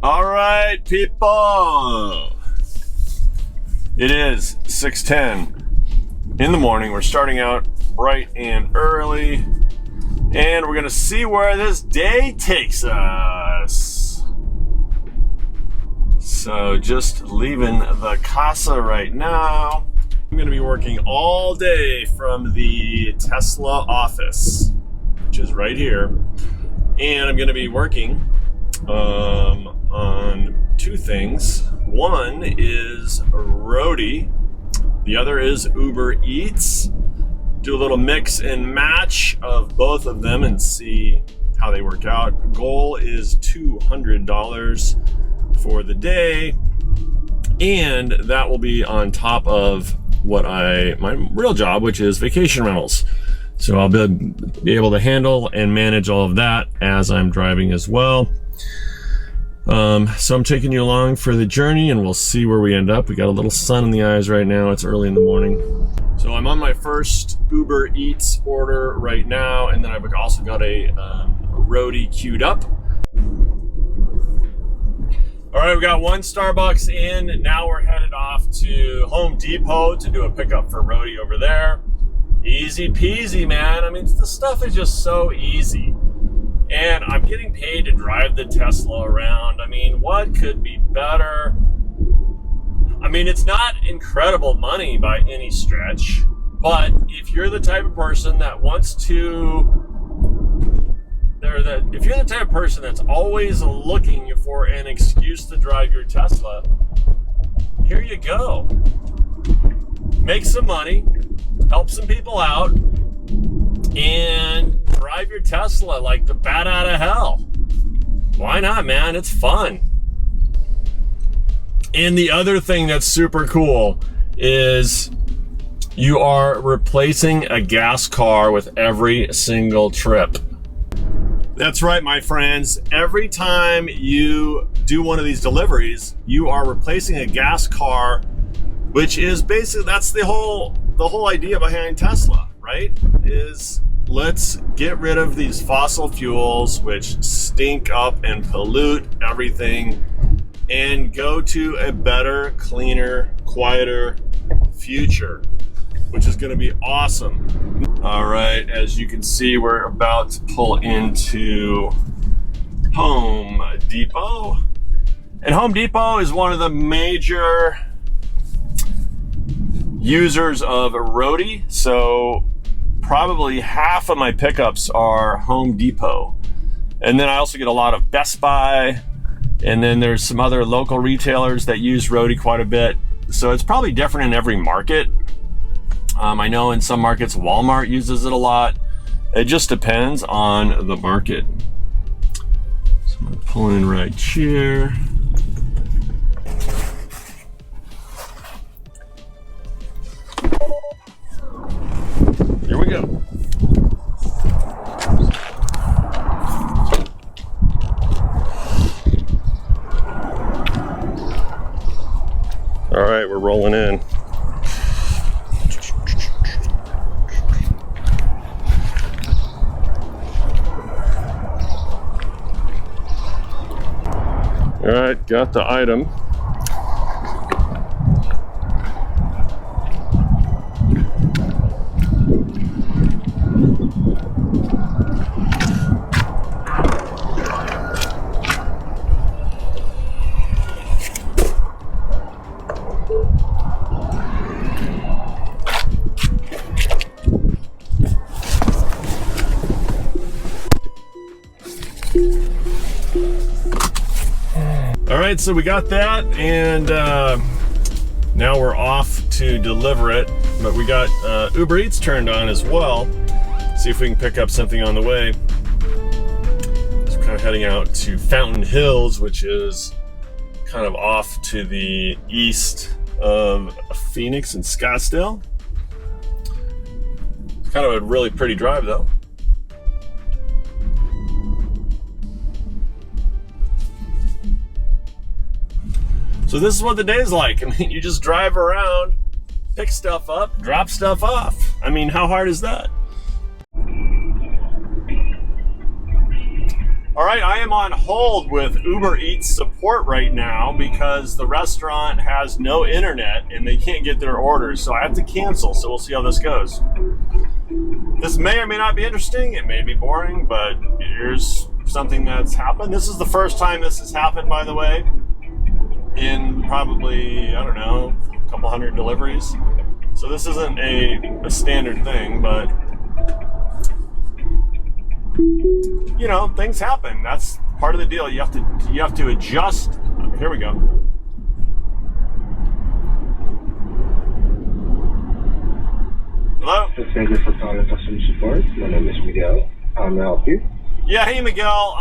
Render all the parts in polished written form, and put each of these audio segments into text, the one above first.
All right, people. It is 6:10 in the morning. We're starting out bright and early, and we're gonna see where this day takes us. So just leaving the casa right now. I'm gonna be working all day from the Tesla office, which is right here. And I'm gonna be working on two things. One is Roadie, the other is Uber Eats. Do a little mix and match of both of them and see how they work out. Goal is $200 for the day, and that will be on top of what my real job, which is vacation rentals. So I'll be able to handle and manage all of that as I'm driving as well. So I'm taking you along for the journey, and we'll see where we end up. We got a little sun in the eyes right now. It's early in the morning. So I'm on my first Uber Eats order right now, and then I've also got a Roadie queued up. All right, we got one Starbucks in. Now we're headed off to Home Depot to do a pickup for Roadie over there. Easy peasy, man. I mean, the stuff is just so easy. And I'm getting paid to drive the Tesla around. I mean, what could be better? I mean, it's not incredible money by any stretch, but if you're the type of person that wants to, if you're the type of person that's always looking for an excuse to drive your Tesla, here you go. Make some money, help some people out, and drive your Tesla like the bat out of hell. Why not, man? It's fun. And the other thing that's super cool is you are replacing a gas car with every single trip. That's right, my friends. Every time you do one of these deliveries, you are replacing a gas car, which is basically, that's the whole idea behind Tesla, right? Is let's get rid of these fossil fuels which stink up and pollute everything and go to a better, cleaner, quieter future, which is going to be awesome. All right, as you can see, we're about to pull into Home Depot. And Home Depot is one of the major users of Roadie, so probably half of my pickups are Home Depot. And then I also get a lot of Best Buy, and then there's some other local retailers that use Roadie quite a bit. So it's probably different in every market. I know in some markets Walmart uses it a lot. It just depends on the market. So I'm gonna pull in right here. Here we go. All right, we're rolling in. All right, got the item. All right, so we got that, and now we're off to deliver it. But we got Uber Eats turned on as well. See if we can pick up something on the way. So we're kind of heading out to Fountain Hills, which is kind of off to the east of Phoenix and Scottsdale. It's kind of a really pretty drive, though. So this is what the day's like. I mean, you just drive around, pick stuff up, drop stuff off. I mean, how hard is that? All All right, I am on hold with Uber Eats support right now because the restaurant has no internet and they can't get their orders, so I have to cancel, so we'll see how this goes. This may or may not be interesting, it may be boring, but here's something that's happened. This is the first time this has happened, by the way, in probably, I don't know, a couple hundred deliveries. So this isn't a standard thing, but you know, things happen. That's part of the deal. You have to adjust. Here we go. Hello? Thank you for calling customer support. My name is Miguel. How may I help you? Yeah, hey Miguel.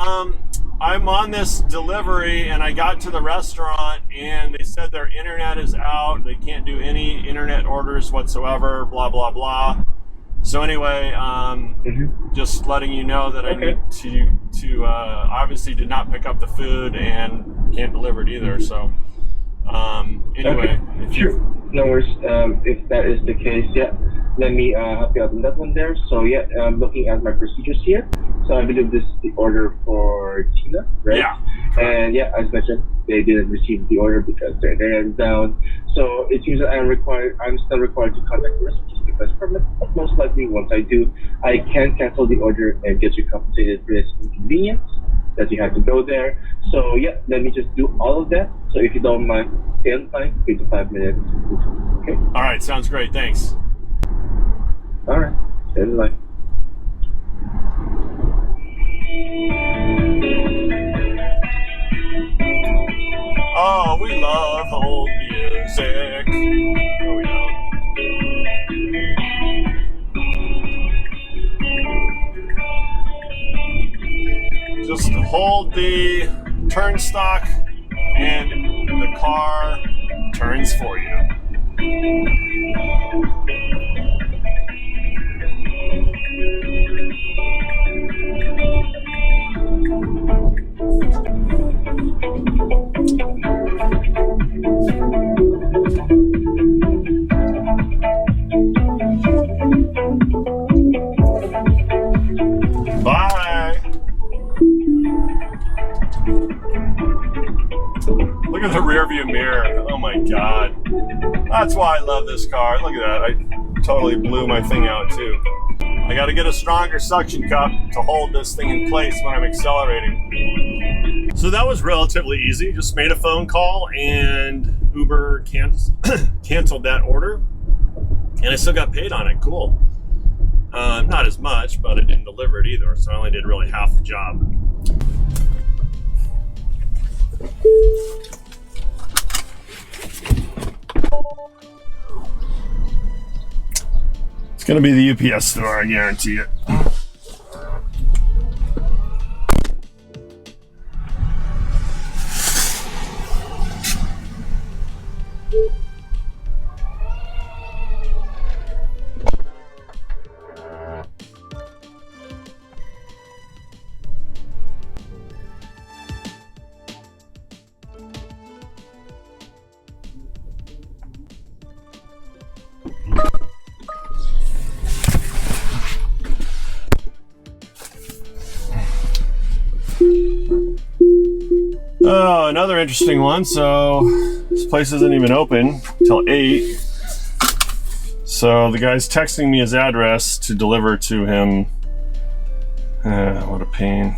I'm on this delivery and I got to the restaurant and they said their internet is out. They can't do any internet orders whatsoever, blah, blah, blah. So anyway, just letting you know that I need to obviously did not pick up the food and can't deliver it either. So anyway, sure, no worries. If that is the case, yeah, let me help you out on that one there. So yeah, I'm looking at my procedures here. So I believe this is the order for Tina, right? Yeah. And yeah, as mentioned, they didn't receive the order because their internet is down. So it seems that I'm still required to contact the restaurant just because permit. But most likely, once I do, I can cancel the order and get you compensated for this inconvenience that you had to go there. So yeah, let me just do all of that. So if you don't mind, stay on time, 3 to 5 minutes. Okay. All right, sounds great. Thanks. All right, stay in line. Oh, we love old music. No, we don't. Just hold the turnstock and the car turns for you. Bye. Look at the rearview mirror. Oh my God. That's why I love this car. Look at that. I totally blew my thing out too. I got to get a stronger suction cup to hold this thing in place when I'm accelerating. So that was relatively easy. Just made a phone call and Uber canceled that order. And I still got paid on it. Cool. Not as much, but I didn't deliver it either, so I only did really half the job. It's gonna be the UPS store, I guarantee it. Oh, another interesting one. So this place isn't even open till 8. So the guy's texting me his address to deliver to him. What a pain.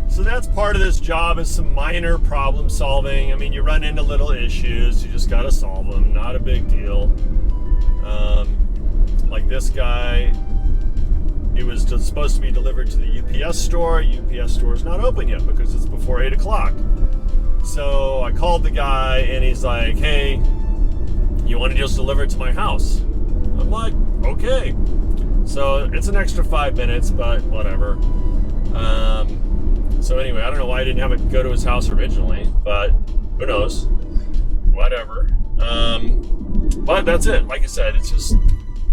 So that's part of this job, is some minor problem solving. I mean, you run into little issues, you just gotta solve them. Not a big deal. Like this guy, it was supposed to be delivered to the UPS store. UPS store is not open yet because it's before 8 o'clock. So I called the guy and he's like, hey, you want to just deliver it to my house? I'm like, okay. So it's an extra 5 minutes, but whatever. So anyway, I don't know why I didn't have it go to his house originally, but who knows? Whatever. But that's it. Like I said, it's just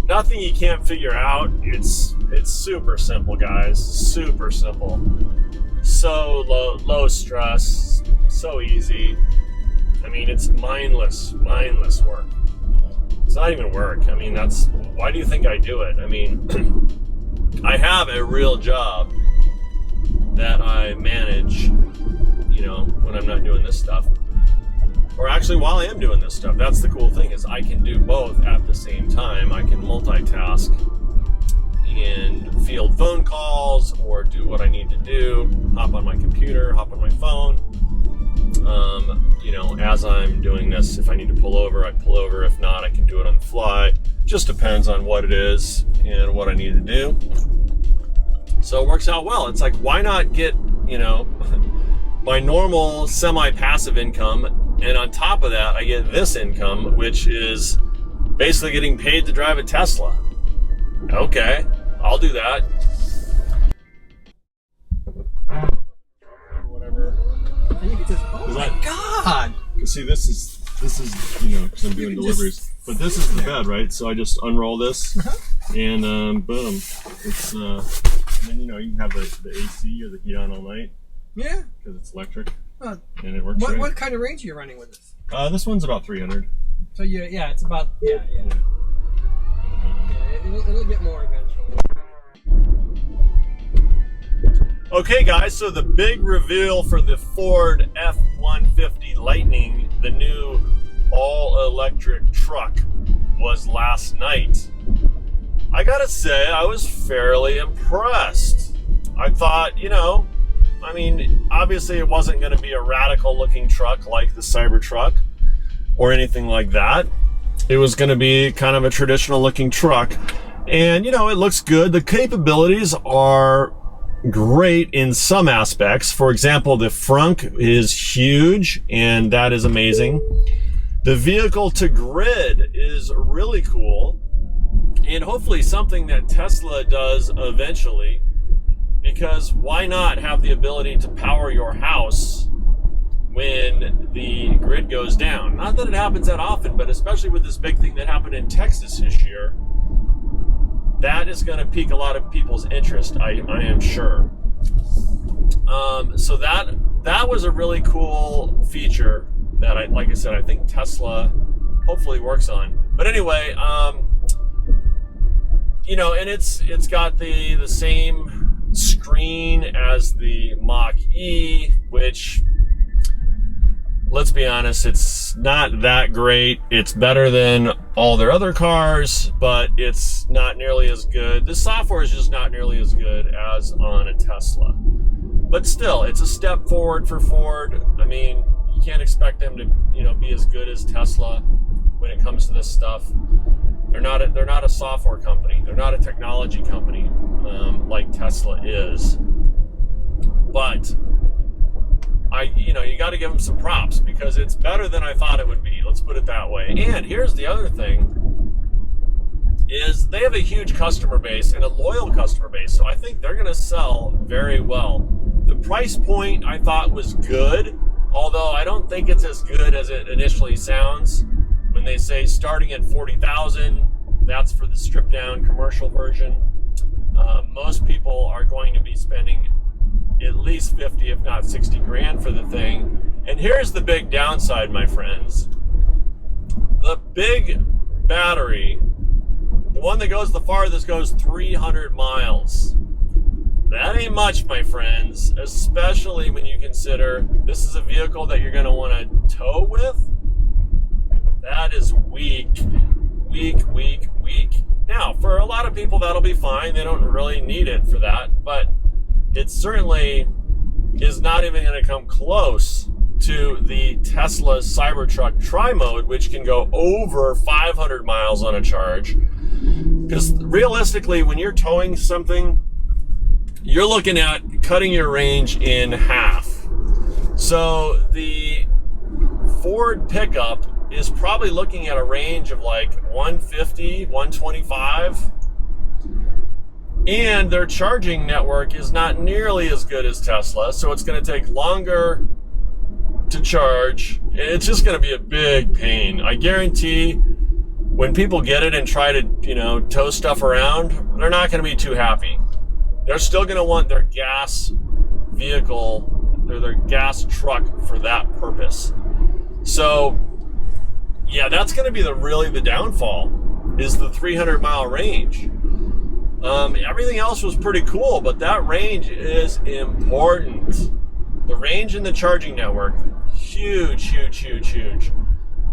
nothing you can't figure out. It's super simple, guys. Super simple. So low stress. So easy. I mean, it's mindless work. It's not even work. I mean, why do you think I do it? I mean, I have a real job. that I manage, you know, when I'm not doing this stuff. Or actually while I am doing this stuff. That's the cool thing, is I can do both at the same time. I can multitask and field phone calls or do what I need to do, hop on my computer, hop on my phone. You know, as I'm doing this, if I need to pull over, I pull over. If not, I can do it on the fly. Just depends on what it is and what I need to do. So it works out well. It's like, why not get, you know, my normal semi-passive income, and on top of that, I get this income, which is basically getting paid to drive a Tesla. Okay, I'll do that. Whatever. And you can just, oh my God! See, this is you know, because I'm doing deliveries. But this is the bed, right? So I just unroll this, and boom, it's and then, you know, you can have the AC or the heat on all night. Yeah, because it's electric, and it works. What kind of range are you running with this? This one's about 300. So it's about it'll get more eventually. Okay, guys, so the big reveal for the Ford F-150 Lightning, the new all-electric truck, was last night. I gotta say, I was fairly impressed. I thought, you know, I mean, obviously it wasn't going to be a radical-looking truck like the Cybertruck or anything like that. It was going to be kind of a traditional-looking truck. And, you know, it looks good. The capabilities are great in some aspects. For example, the frunk is huge, and that is amazing. The vehicle to grid is really cool, and hopefully something that Tesla does eventually, because why not have the ability to power your house when the grid goes down? Not that it happens that often, but especially with this big thing that happened in Texas this year, that is going to pique a lot of people's interest, I am sure. So that was a really cool feature that like I said, I think Tesla hopefully works on. But anyway, you know, and it's got the same screen as the Mach-E, which, let's be honest, it's not that great. It's better than all their other cars, but it's not nearly as good. The software is just not nearly as good as on a Tesla. But still, it's a step forward for Ford. I mean, you can't expect them to, you know, be as good as Tesla when it comes to this stuff. They're not a software company. They're not a technology company like Tesla is. But you know, you got to give them some props because it's better than I thought it would be. Let's put it that way. And here's the other thing: is they have a huge customer base and a loyal customer base. So I think they're going to sell very well. The price point I thought was good, although I don't think it's as good as it initially sounds. When they say starting at $40,000, that's for the stripped down commercial version. Most people are going to be spending at least 50, if not 60 grand for the thing. And here's the big downside, my friends. The big battery, the one that goes the farthest, goes 300 miles. That ain't much, my friends, especially when you consider this is a vehicle that you're going to want to tow with. That is weak. Now, for a lot of people, that'll be fine. They don't really need it for that, but it certainly is not even going to come close to the Tesla Cybertruck Tri-Mode, which can go over 500 miles on a charge. Because realistically, when you're towing something, you're looking at cutting your range in half. So the Ford pickup is probably looking at a range of like 150, 125. And their charging network is not nearly as good as Tesla, so it's going to take longer to charge. It's just going to be a big pain. I guarantee when people get it and try to, you know, tow stuff around, they're not going to be too happy. They're still going to want their gas vehicle, or their gas truck for that purpose. So, yeah, that's going to be really the downfall, is the 300-mile range. Everything else was pretty cool, but that range is important. The range in the charging network, huge, huge, huge, huge.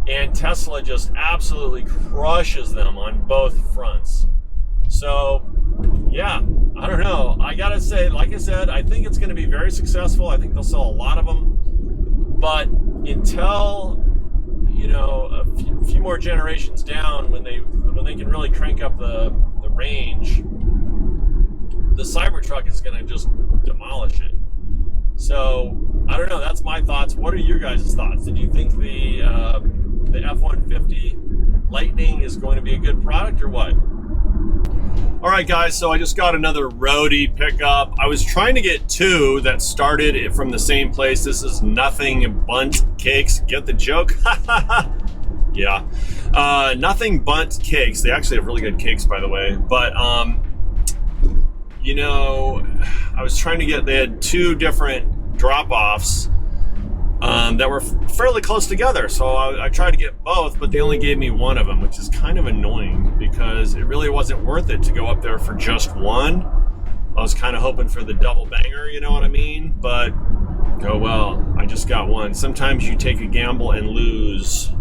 And Tesla just absolutely crushes them on both fronts. So, yeah, I don't know. I gotta say, like I said, I think it's gonna be very successful. I think they'll sell a lot of them. But until, you know, a few more generations down, when they can really crank up the range, the Cybertruck is gonna just demolish it. So, I don't know, that's my thoughts. What are your guys' thoughts? Did you think the F-150 Lightning is going to be a good product or what? All right, guys, so I just got another Roadie pickup. I was trying to get two that started from the same place. This is Nothing Bundt Cakes. Get the joke? Yeah. Nothing Bundt Cakes. They actually have really good cakes, by the way. But, you know, I was trying to get, they had two different drop-offs that were fairly close together. So I tried to get both, but they only gave me one of them, which is kind of annoying because it really wasn't worth it to go up there for just one. I was kind of hoping for the double banger, you know what I mean? But, oh well, I just got one. Sometimes you take a gamble and lose.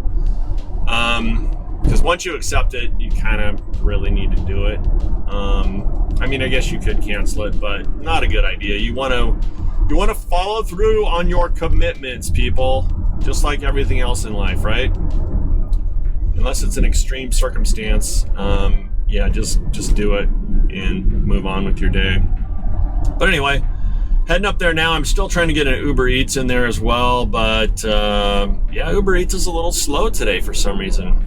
Because once you accept it, you kind of really need to do it. I mean, I guess you could cancel it, but not a good idea. You want to follow through on your commitments, people, just like everything else in life, right? Unless it's an extreme circumstance, yeah, just do it and move on with your day. But anyway, heading up there now. I'm still trying to get an Uber Eats in there as well, but yeah, Uber Eats is a little slow today for some reason.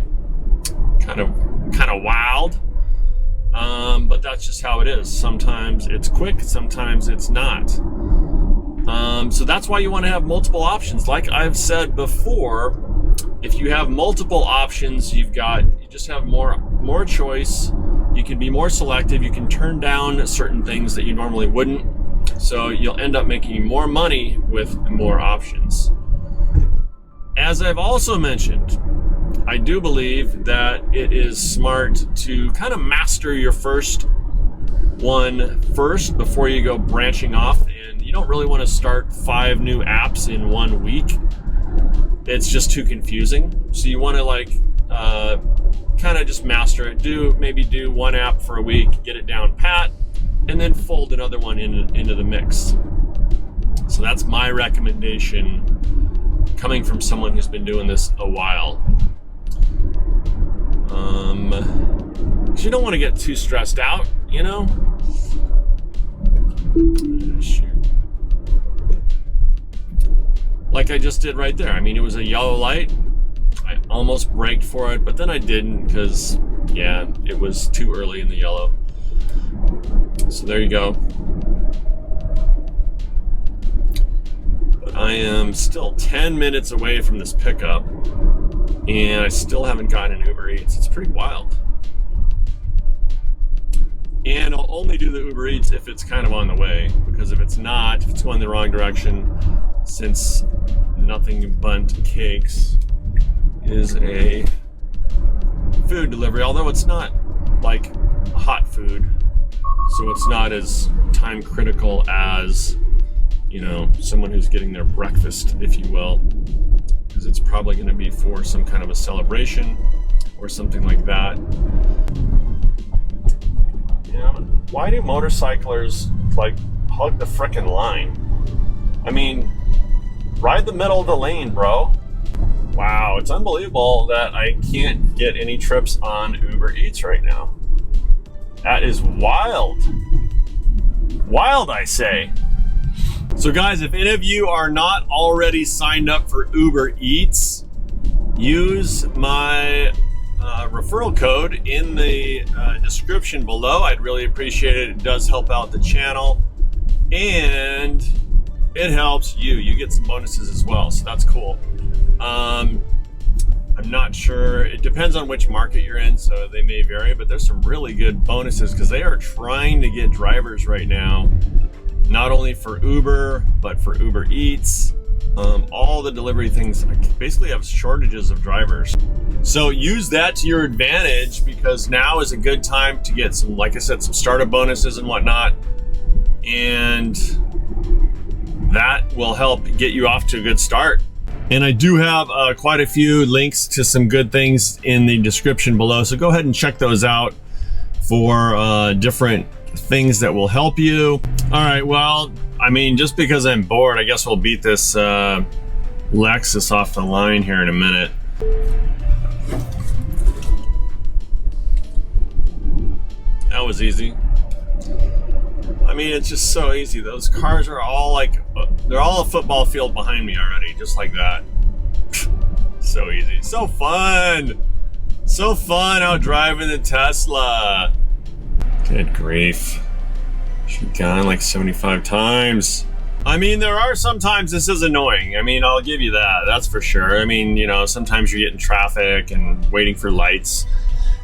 Kind of wild. But that's just how it is. Sometimes it's quick, sometimes it's not. So that's why you want to have multiple options. Like I've said before, if you have multiple options, you just have more choice. You can be more selective. You can turn down certain things that you normally wouldn't. So you'll end up making more money with more options. As I've also mentioned, I do believe that it is smart to kind of master your first one first before you go branching off. And you don't really want to start 5 new apps in 1 week. It's just too confusing. So you want to kind of just master it. Maybe do one app for a week, get it down pat, and then fold another one into the mix. So that's my recommendation, coming from someone who's been doing this a while. Because you don't want to get too stressed out, you know? Shoot. Like I just did right there. I mean, it was a yellow light. I almost braked for it, but then I didn't because, yeah, it was too early in the yellow. So there you go. But I am still 10 minutes away from this pickup, and I still haven't gotten an Uber Eats. It's pretty wild. And I'll only do the Uber Eats if it's kind of on the way, because if it's not, if it's going the wrong direction, since Nothing Bundt Cakes is a food delivery, although it's not like hot food, so it's not as time critical as, you know, someone who's getting their breakfast, if you will, because it's probably going to be for some kind of a celebration or something like that. Yeah, why do motorcyclers hug the frickin' line? I mean, ride the middle of the lane, bro. Wow, it's unbelievable that I can't get any trips on Uber Eats right now. That is wild. Wild, I say. So guys, if any of you are not already signed up for Uber Eats, use my referral code in the description below. I'd really appreciate it. It does help out the channel, and it helps you. You get some bonuses as well, so that's cool. I'm not sure. It depends on which market you're in, so they may vary, but there's some really good bonuses because they are trying to get drivers right now, not only for Uber, but for Uber Eats. All the delivery things basically have shortages of drivers. So use that to your advantage, because now is a good time to get some, like I said, some startup bonuses and whatnot. And that will help get you off to a good start. And I do have quite a few links to some good things in the description below. So go ahead and check those out for different things that will help you. All right, well, I mean, just because I'm bored, I guess we'll beat this Lexus off the line here in a minute. That was easy. I mean, it's just so easy. Those cars are all like, they're all a football field behind me already, just like that. So easy. So fun. So fun out driving the Tesla. Good grief. She's gone like 75 times. I mean, there are sometimes this is annoying. I mean, I'll give you that. That's for sure. I mean, you know, sometimes you're getting traffic and waiting for lights.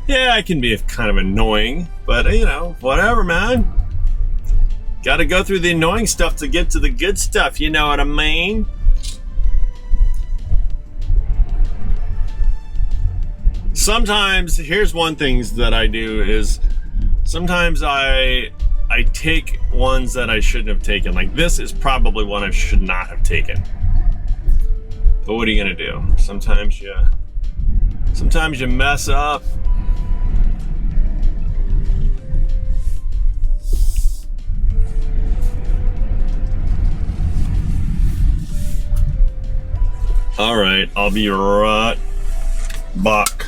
Yeah, it can be kind of annoying, but you know, whatever, man. Got to go through the annoying stuff to get to the good stuff. You know what I mean? Sometimes, here's one thing that I do is sometimes I take ones that I shouldn't have taken. Like this is probably one I should not have taken. But what are you gonna do? Sometimes you mess up. All right, I'll be right back.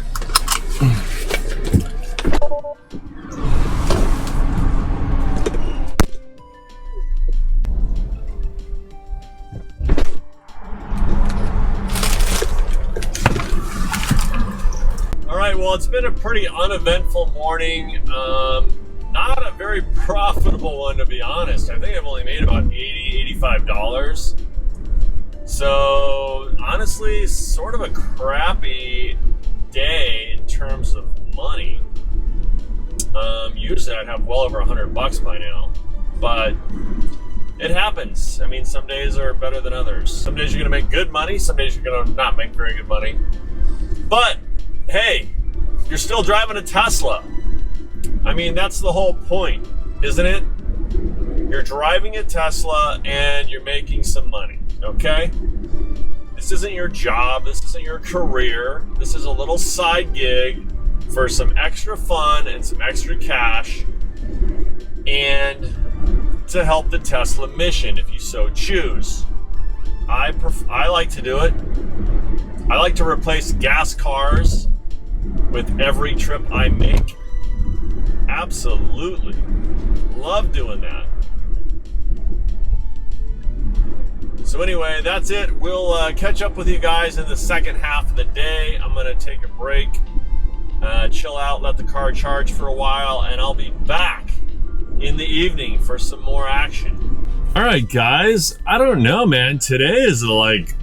Well, it's been a pretty uneventful morning. Not a very profitable one, to be honest. I think I've only made about $80, $85. So honestly, sort of a crappy day in terms of money. Usually I'd have well over $100 by now, but it happens. I mean, some days are better than others. Some days you're gonna make good money, some days you're gonna not make very good money. But hey, you're still driving a Tesla. I mean, that's the whole point, isn't it? You're driving a Tesla and you're making some money, okay? This isn't your job, this isn't your career. This is a little side gig for some extra fun and some extra cash, and to help the Tesla mission if you so choose. I like to do it. I like to replace gas cars with every trip I make. Absolutely. Love doing that. So anyway, that's it. We'll catch up with you guys in the second half of the day. I'm gonna take a break, chill out, let the car charge for a while, and I'll be back in the evening for some more action. All right, guys. I don't know, man. Today is like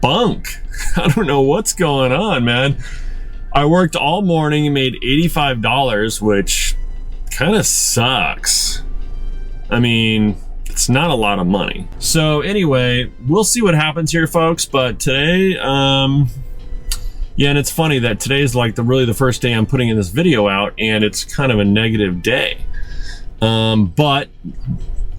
bunk. I don't know what's going on, man. I worked all morning and made $85, which kind of sucks. I mean, it's not a lot of money. So anyway, we'll see what happens here, folks. But today, yeah, and it's funny that today is like really the first day I'm putting in this video out, and it's kind of a negative day. But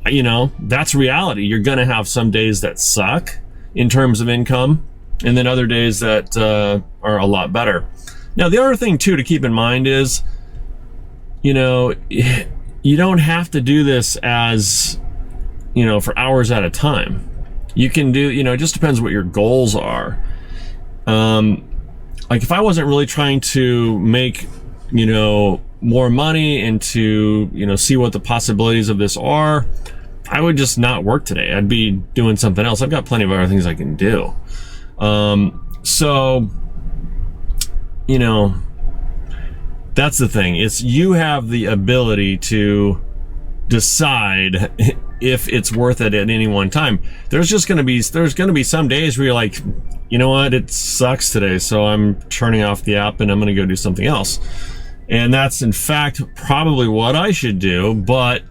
you know, that's reality. You're gonna have some days that suck in terms of income, and then other days that are a lot better. Now, the other thing too to keep in mind is, you know, you don't have to do this as, you know, for hours at a time. You can do, you know, it just depends what your goals are. Like if I wasn't really trying to make, you know, more money and to, you know, see what the possibilities of this are, I would just not work today. I'd be doing something else. I've got plenty of other things I can do. So, you know, that's the thing. It's you have the ability to decide if it's worth it at any one time. There's going to be some days where you're like, you know what, it sucks today, so I'm turning off the app and I'm going to go do something else. And that's in fact probably what I should do, but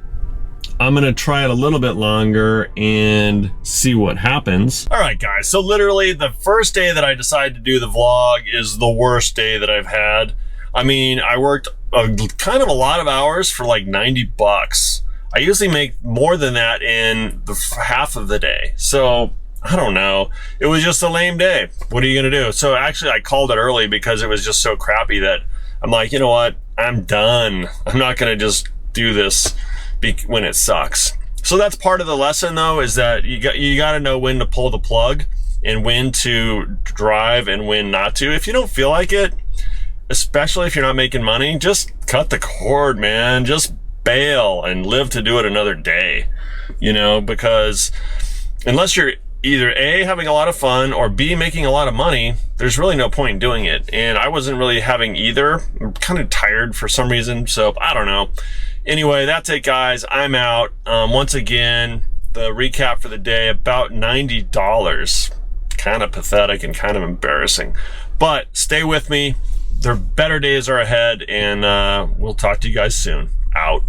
I'm gonna try it a little bit longer and see what happens. All right, guys, so literally the first day that I decided to do the vlog is the worst day that I've had. I mean, I worked kind of a lot of hours for like 90 bucks. I usually make more than that in the half of the day. So I don't know. It was just a lame day. What are you gonna do? So actually I called it early because it was just so crappy that I'm like, you know what? I'm done. I'm not gonna just do this when it sucks. So that's part of the lesson though, is that you got to know when to pull the plug and when to drive and when not to. If you don't feel like it, especially if you're not making money, just cut the cord, man. Just bail and live to do it another day, you know, because unless you're either A, having a lot of fun, or B, making a lot of money, there's really no point in doing it. And I wasn't really having either. I'm kind of tired for some reason, so I don't know. Anyway, that's it, guys. I'm out. Once again, the recap for the day, about $90. Kind of pathetic and kind of embarrassing. But stay with me. Their better days are ahead, and we'll talk to you guys soon. Out.